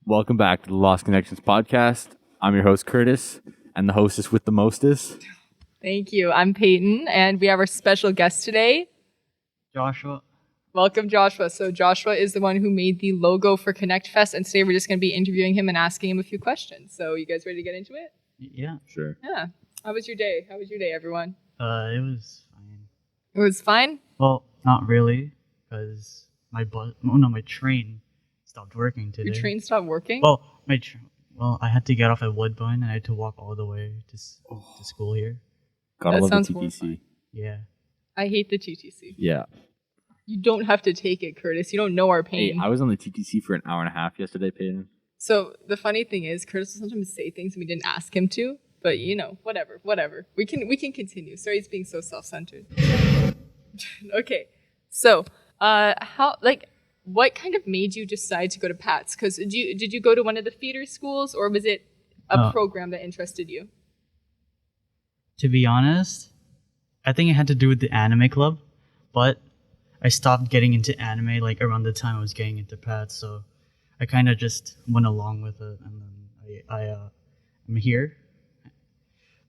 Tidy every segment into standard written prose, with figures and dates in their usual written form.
Welcome back to the Lost Connections podcast. I'm your host, Curtis, and the hostess with the mostest. Thank you. I'm Peyton, and we have our special guest today. Joshua. Welcome, Joshua. So Joshua is the one who made the logo for Connect Fest, and today we're just going to be interviewing him and asking him a few questions. So you guys ready to get into it? Yeah. Sure. Yeah. How was your day? How was your day, everyone? It was fine. It was fine? Well, not really, because my train stopped working today. Your train stopped working? Well, I had to get off at Woodbine and I had to walk all the way to school here. Gotta That love sounds the TTC. horrifying. Yeah. I hate the TTC. Yeah. You don't have to take it, Curtis. You don't know our Hey, pain. I was on the TTC for an hour and a half yesterday, Peyton. So the funny thing is, Curtis will sometimes say things and we didn't ask him to, but whatever. We can continue. Sorry, he's being so self-centered. Okay, so what kind of made you decide to go to Pat's? Because did you go to one of the feeder schools, or was it a program that interested you? To be honest, I think it had to do with the anime club, but I stopped getting into anime like around the time I was getting into Pat, so I kind of just went along with it, and then I'm here.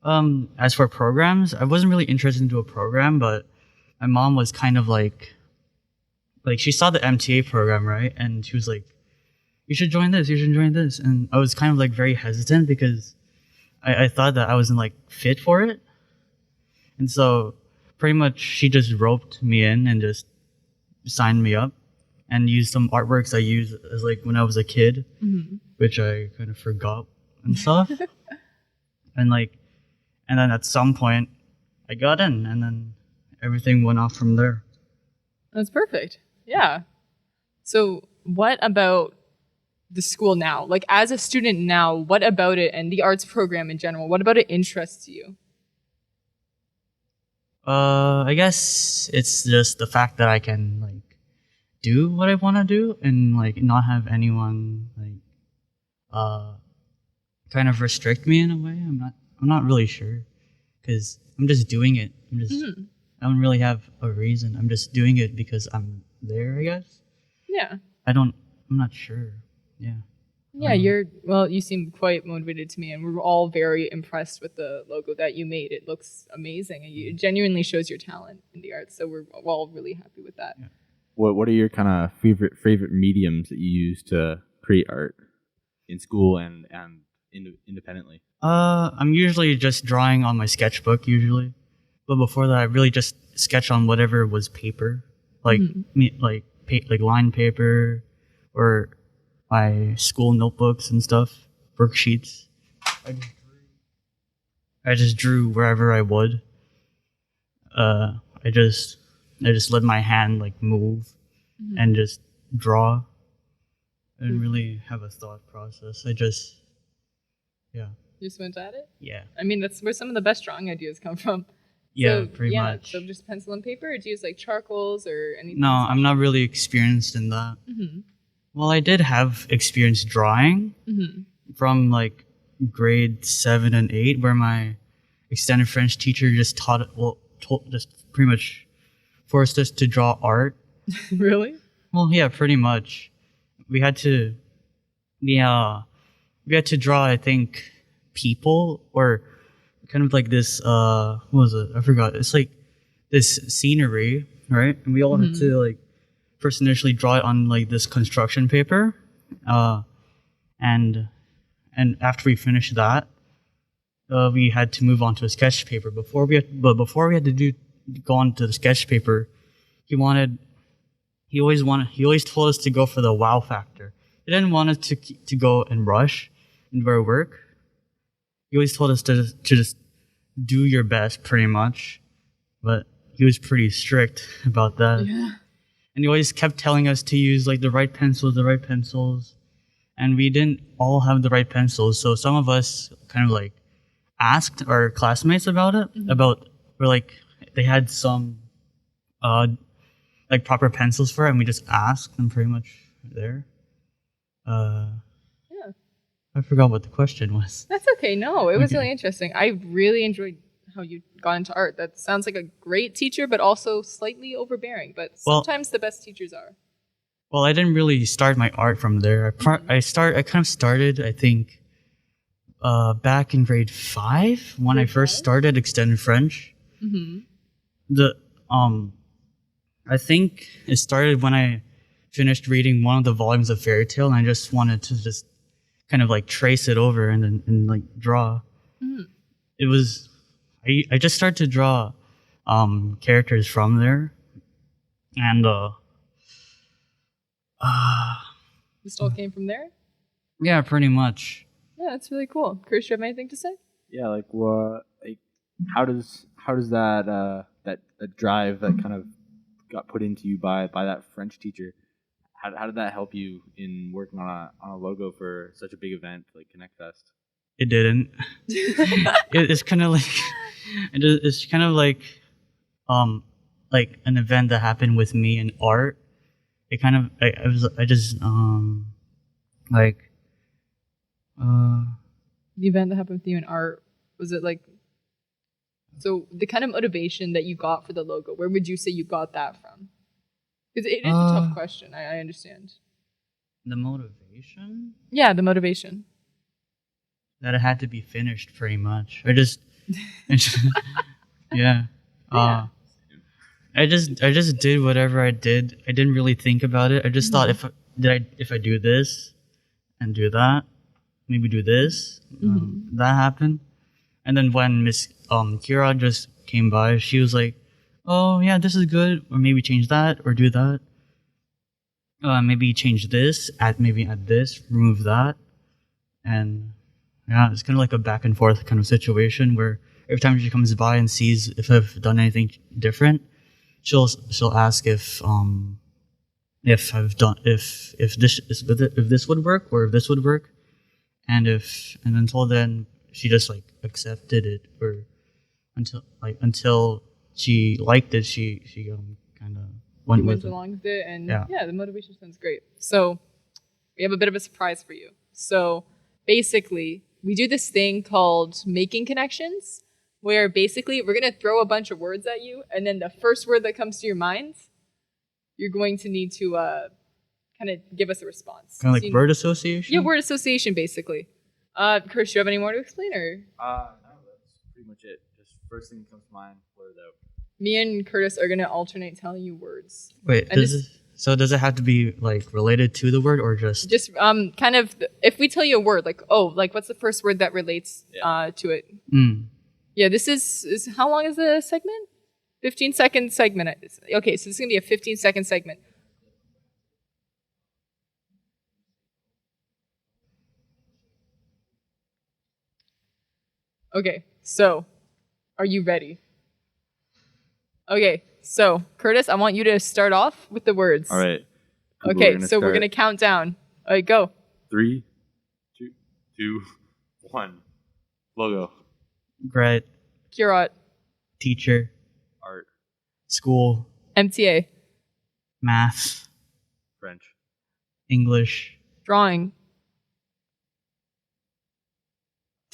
As for programs, I wasn't really interested into a program, but my mom was kind of like she saw the MTA program, right? And she was like, you should join this. And I was kind of like very hesitant because I thought that I wasn't like fit for it. And so pretty much she just roped me in and just signed me up and used some artworks I used as like when I was a kid, which I kind of forgot and stuff. and then at some point I got in, and then everything went off from there. That's perfect. Yeah. So what about the school now? Like, as a student now, what about it and the arts program in general, what about it interests you? I guess it's just the fact that I can like do what I want to do and like not have anyone like kind of restrict me in a way. I'm not really sure, because I'm just doing it. I don't really have a reason. I'm just doing it because I'm there, I guess. Yeah. I'm not sure. Yeah. Yeah, you seem quite motivated to me, and we're all very impressed with the logo that you made. It looks amazing, and it genuinely shows your talent in the arts, so we're all really happy with that. Yeah. What are your kind of favorite mediums that you use to create art in school and independently? I'm usually just drawing on my sketchbook usually. But before that, I really just sketch on whatever was paper, like lined paper, or my school notebooks and stuff, worksheets. I just drew wherever I would. I just let my hand like move and just draw. I didn't really have a thought process. You just went at it? Yeah. I mean, that's where some of the best drawing ideas come from. Yeah, pretty much. So just pencil and paper, or do you use like charcoals or anything? No, I'm not really experienced in that. Well, I did have experience drawing from like grade 7 and 8, where my extended French teacher just just pretty much forced us to draw art. Really? Well, yeah, pretty much. We had to draw, I think, people, or kind of like this, what was it? I forgot. It's like this scenery, right? And we all had to like first initially draw it on like this construction paper. And after we finished that, we had to move on to a sketch paper. Before we had to go on to the sketch paper, he always told us to go for the wow factor. He didn't want us to go and rush into our work. He always told us to just do your best, pretty much. But he was pretty strict about that. Yeah. And he always kept telling us to use like the right pencils. And we didn't all have the right pencils. So some of us kind of like asked our classmates about it, they had some like proper pencils for it, and we just asked them pretty much there. Yeah. I forgot what the question was. That's okay. No, it was really interesting. I really enjoyed how you got into art. That sounds like a great teacher, but also slightly overbearing. But sometimes the best teachers are. Well, I didn't really start my art from there. I kind of started, I think, back in grade 5 when I Grade first 5? started extended French. Mm-hmm. The I think it started when I finished reading one of the volumes of Fairy Tale, and I just wanted to just kind of like trace it over and then like draw. Mm. It was I just started to draw characters from there, and This all came from there? yeah, pretty much. Yeah, that's really cool. Chris, do you have anything to say? Yeah, like what? Like how does that drive that kind of got put into you by that French teacher? How did that help you in working on a logo for such a big event like Connect Fest? It didn't. It's kind of like it's kind of like an event that happened with me in art. It kind of I just like The event that happened with you in art, was it like, so the kind of motivation that you got for the logo, where would you say you got that from? Because it is a tough question, I understand. the motivation Yeah, the motivation. that it had to be finished pretty much. Yeah. Yeah. I just did whatever I did. I didn't really think about it. I just thought if I do this and do that, maybe do this, that happened. And then when Miss Kira just came by, she was like, "Oh yeah, this is good," or maybe change that or do that. Maybe change this, add this, remove that, and yeah, it's kind of like a back and forth kind of situation where every time she comes by and sees if I've done anything different, she'll ask if I've done if this would work or if this would work, and until then she just like accepted it, or until she liked it, she kind of went with it. along with it, and Yeah. yeah, the motivation sounds great. So we have a bit of a surprise for you. So basically, we do this thing called making connections, where basically we're gonna throw a bunch of words at you, and then the first word that comes to your mind, you're going to need to kind of give us a response. Kind of So like word association. yeah, word association, basically. Chris, do you have any more to explain, or No, that's pretty much it. Just first thing that comes to mind, blur it out. me and Curtis are gonna alternate telling you words? Wait, And does it have to be like related to the word or just? Just kind of, if we tell you a word, like, oh, like what's the first word that relates to it? Yeah, this is how long is the segment? 15-second segment. Okay, so this is gonna be a 15-second segment. Okay, so are you ready? Okay, so Curtis, I want you to start off with the words. All right. Cool, Okay, so we're gonna count down. All right, go. 3, 2, 1. Logo, Grad, Curate, teacher, art, school, MTA, math, French, English. drawing,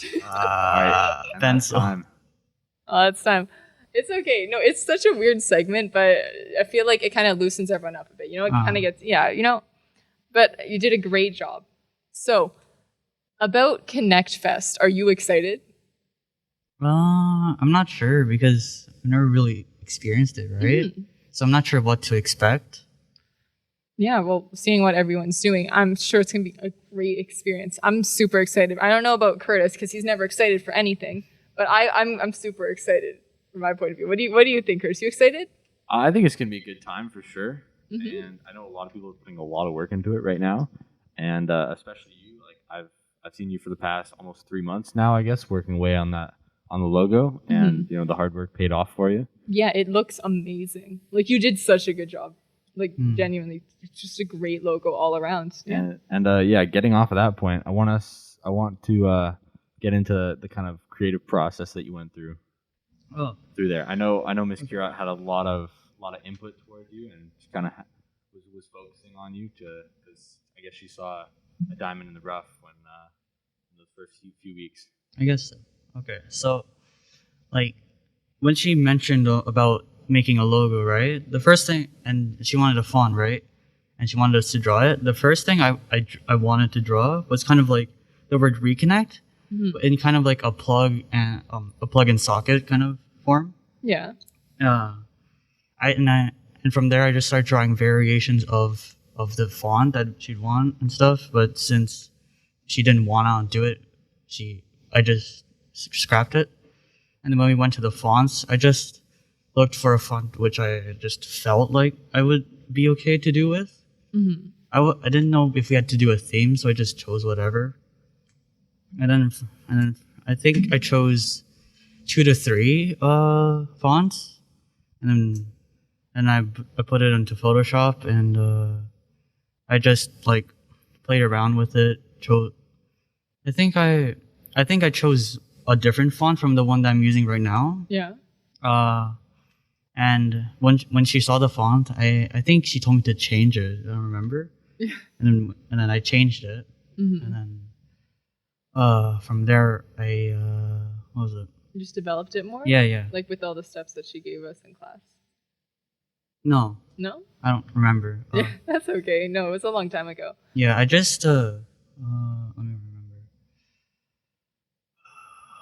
All right. And that's Pencil. time. Oh, it's time. It's okay. No, it's such a weird segment, but I feel like it kind of loosens everyone up a bit. You know, it kind of gets, yeah, you know, but you did a great job. So, about Connect Fest, are you excited? I'm not sure because I've never really experienced it, right? So I'm not sure what to expect. Yeah, well, seeing what everyone's doing, I'm sure it's going to be a great experience. I'm super excited. I don't know about Curtis because he's never excited for anything, but I'm super excited from my point of view. What do you think, Curtis? You excited? I think it's gonna be a good time for sure, and I know a lot of people are putting a lot of work into it right now, and especially you. Like I've seen you for the past almost 3 months now, I guess, working away on the logo, and you know the hard work paid off for you. Yeah, it looks amazing. Like you did such a good job. Like genuinely, it's just a great logo all around. Yeah. And yeah, getting off of that point, I want to get into the kind of creative process that you went through. Through there, I know Miss Kira had a lot of input towards you, and she kind of was focusing on you because I guess she saw a diamond in the rough when in those first few weeks. I guess so. Okay, so like when she mentioned about making a logo, right? The first thing, and she wanted a font, right? and she wanted us to draw it. The first thing I wanted to draw was kind of like the word reconnect in kind of like a plug and socket kind of form. Yeah. And from there I just started drawing variations of the font that she'd want and stuff. But since she didn't want to do it, I just scrapped it. And then when we went to the fonts, I just looked for a font which I just felt like I would be okay to do with. Mm-hmm. I didn't know if we had to do a theme, so I just chose whatever. And then I think I chose 2 to 3 fonts, and then I put it into Photoshop, and I just like played around with it. I think I chose a different font from the one that I'm using right now. Yeah. And when she saw the font, I think she told me to change it. I don't remember. Yeah. And then I changed it. Mm-hmm. And then from there what was it? You just developed it more? Yeah. Like with all the steps that she gave us in class. No, No? I don't remember. Yeah, that's okay. No, it was a long time ago. Yeah, I just let me remember.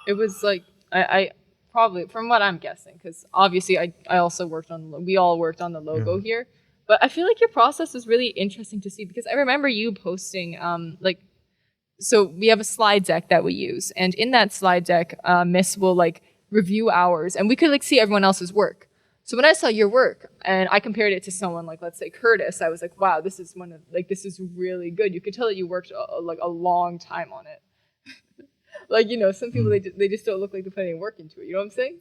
It was like I probably, from what I'm guessing, because obviously I also worked on, we all worked on the logo here, but I feel like your process is really interesting to see, because I remember you posting so we have a slide deck that we use, and in that slide deck, Miss will like review ours, and we could like see everyone else's work. So when I saw your work and I compared it to someone like, let's say Curtis, I was like, wow, this is this is really good. You could tell that you worked like a long time on it. Like, you know, some people, they just don't look like they put any work into it. You know what I'm saying?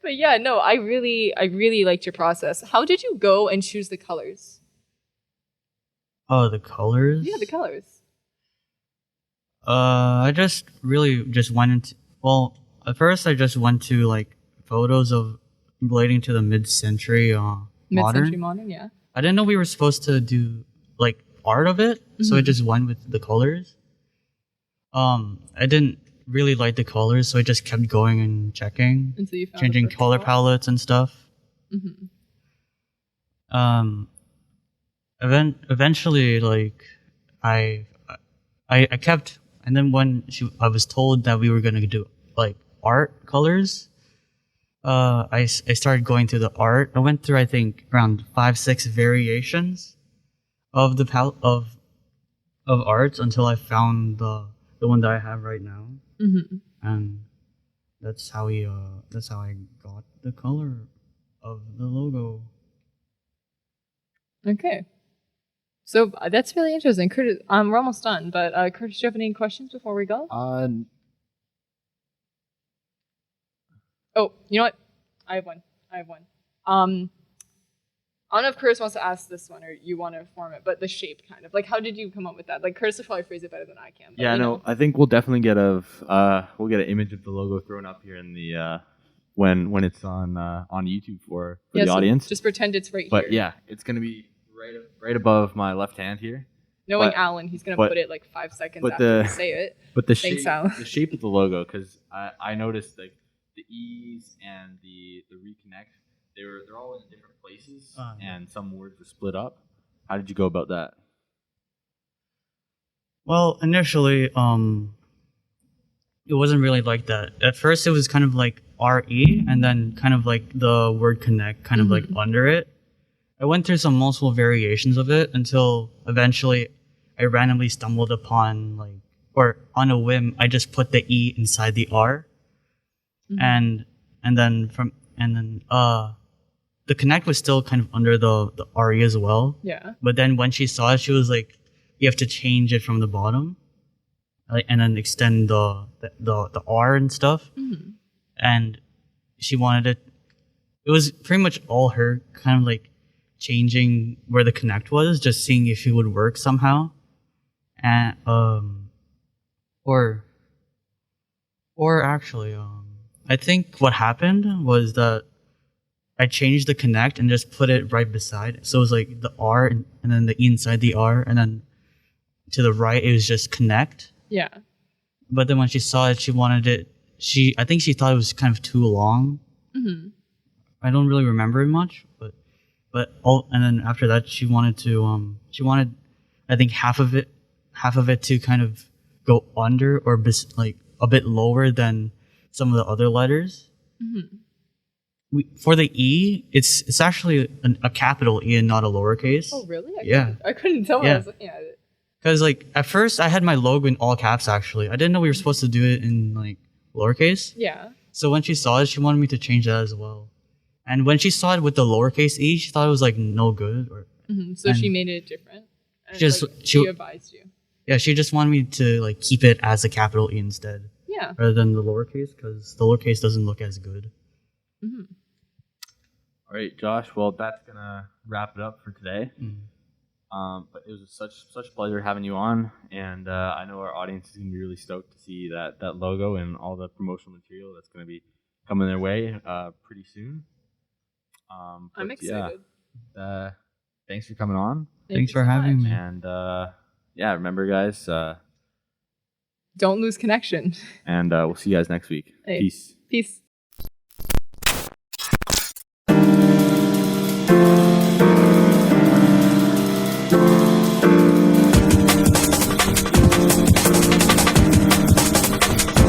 But yeah, no, I really liked your process. How did you go and choose the colors? Oh, the colors? Yeah, the colors. I just went into, well, at first I just went to like photos of relating to the mid-century Mid-century modern. modern, yeah. I didn't know we were supposed to do like art of it, so I just went with the colors. I didn't really like the colors, so I just kept going and checking, Until you found changing color palettes and stuff. Eventually, like I kept, and then when I was told that we were gonna do like art colors, I started going through the art. I went through, I think, around 5-6 variations of the of arts until I found the one that I have right now. And that's how I got the color of the logo. Okay. So that's really interesting. Curtis, we're almost done, but Curtis, do you have any questions before we go? Oh, you know what? I have one. I don't know if Curtis wants to ask this one or you want to form it, but the shape kind of. Like, how did you come up with that? Like, Curtis will probably phrase it better than I can. But, Yeah, no, I think we'll definitely get we'll get an image of the logo thrown up here in the when it's on YouTube for the so audience. Just pretend it's right here. But yeah, it's gonna be right above my left hand here. Knowing Alan, he's gonna put it like 5 seconds after you say it. But the Thanks, shape, Alan. the shape of the logo, because I noticed like the E's and the ReConnect, they're all in different places, and some words are split up. How did you go about that? Well, initially, it wasn't really like that. At first, it was kind of like RE, and then kind of like the word connect, kind of like under it. I went through some multiple variations of it until eventually I randomly stumbled upon or on a whim, I just put the E inside the R, and then the connect was still kind of under the RE as well. Yeah. But then when she saw it, she was like, "You have to change it from the bottom, and then extend the R and stuff." And she wanted it. It was pretty much all her kind of like changing where the connect was, just seeing if it would work somehow, and or actually, I think what happened was that I changed the connect and just put it right beside. So it was like the R and then the E inside the R, and then to the right it was just connect. Yeah. But then when she saw it, she wanted it. I think she thought it was kind of too long. I don't really remember it much, but all, and then after that she wanted I think half of it to kind of go under or like a bit lower than some of the other letters. For the E, it's actually a capital E and not a lowercase. Oh, really? Yeah. I couldn't tell when I was looking at it. Because like at first I had my logo in all caps. Actually, I didn't know we were supposed to do it in like lowercase. Yeah. So when she saw it, she wanted me to change that as well. And when she saw it with the lowercase E, she thought it was like no good. So she made it different. And she advised you. Yeah, she just wanted me to like keep it as a capital E instead. Yeah. Rather than the lowercase, because the lowercase doesn't look as good. All right, Josh. Well, that's gonna wrap it up for today. But it was such a pleasure having you on, and I know our audience is gonna be really stoked to see that logo and all the promotional material that's gonna be coming their way pretty soon. I'm excited. Yeah, thanks for coming on. Thanks for having me. And yeah, remember, guys. Don't lose connection. And we'll see you guys next week. Hey. Peace. Peace.